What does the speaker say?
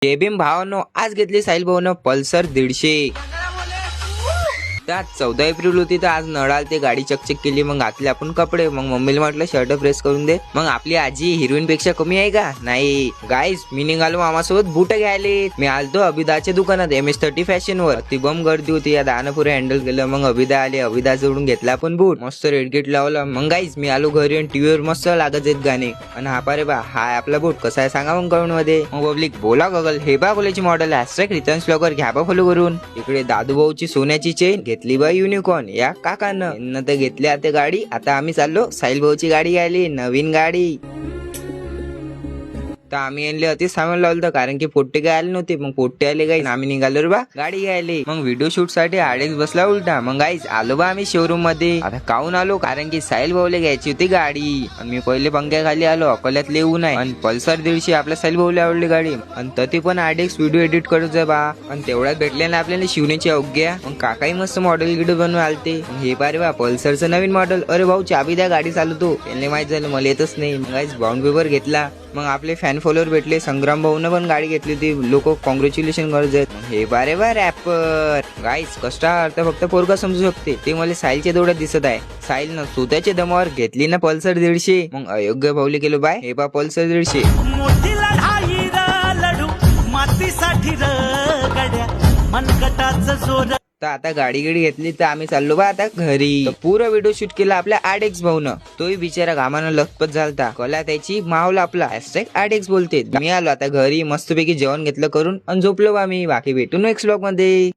जय भीम भावांनो, आज घेतली साहिल भाऊनं पल्सर 150. त्यात 14 एप्रिल होती तर आज नळाल ते गाडी चकचक केली. मग घातले आपण कपडे. मग मम्मीला म्हटलं शर्ट प्रेस करून दे. मग आपली आजी हिरोईन पेक्षा कमी आहे का? नाही गाईस, मी निघालो मामासोबत बूट घ्यायले. मी आलतो अभिदाच्या दुकानात MS30 फॅशन वर. ती बम गर्दी होती, या दानं पुरे हँडल केलं. मग अभिदा आले, अभिदा जोडून घेतला आपण बूट. मस्त रेडगेट लावला. मग गाईस मी आलो घरी आणि टीव्हीवर मस्त लागत आहेत गाणे. आणि हा पारे बा, हा आपला बूट कसा आहे सांगा मग कमेंट मध्ये. मग पब्लिक बोला गगल, हे बा कॉलेजची मॉडेल #रिटर्न ब्लॉगर घ्या बा फॉलो करून. इकडे दादू भाऊची सोन्याची चेन घेतली बा युनिकॉर्न या काकानं तर घेतली आता गाडी. आता आम्ही चाललो साहिल भाऊची गाडी घ्यायली, नवीन गाडी. तर आम्ही आणले अति सामान लावलं कारण की पोट्टे काय आले नव्हते. मग पोट्टे आले गाईस, आम्ही निघालो रे बा गाडी घ्यायले. मग व्हिडिओ शूट साठी आडेक्स बसला उलटा. मग गाईस आलो बा आम्ही शोरूम मध्ये. आता काहून आलो कारण की साहिल भाऊला घ्यायची होती गाडी. आणि मी पहिले पंख्याखाली आलो, अकोल्यात येऊन आहे. आणि पल्सर 150 आपल्या साहिल भाऊला आवडली गाडी. आणि तरी पण आडेक्स व्हिडिओ एडिट करत जा बा. आणि तेवढ्यात भेटले ना आपल्याला शिवण्याची अवघ्या. मग काकाही मस्त मॉडेल गिडो बनवून आलते. हे पारे बा पल्सरचं नवीन मॉडेल. अरे भाऊ चाबी द्या, गाडी चालवतो. त्यांना माहित झालं मला येतच नाही. मग गाईस बाउंड पेपर घेतला. मग आपले फॅन फॉलोअर भेटले. संग्राम भाऊनं पण गाडी घेतली होती. लोक कॉंग्रॅच्युलेशन करत आहेत. हे बारे बा रॅपर गाईस, कष्ट अर्थ फक्त पोरगा समजू शकते. ते मला साहिलच्या डोळ्यात दिसत आहे. साहिल न स्वतःच्या दमावर घेतली ना पल्सर 150. मग अयोग्य भाऊले केलो बाय. हे बा पल्सर 150. मोठी लढाई लढू मातीसाठी गड्या मनकटाचं जोर. तर आता गाडी घेतली तर आम्ही चाललो बा आता घरी. पुरा व्हिडिओ शूट केला आपल्या आडेक्स भाऊनं. तोही बिचारा घामानं लखपत झालता. कला त्याची मावला आपला #आडेक्स बोलते. मी आलो आता घरी, मस्तपैकी जेवण घेतलं करून आणि झोपलो बा मी. बाकी भेटू नेक्स्ट व्लॉग मध्ये.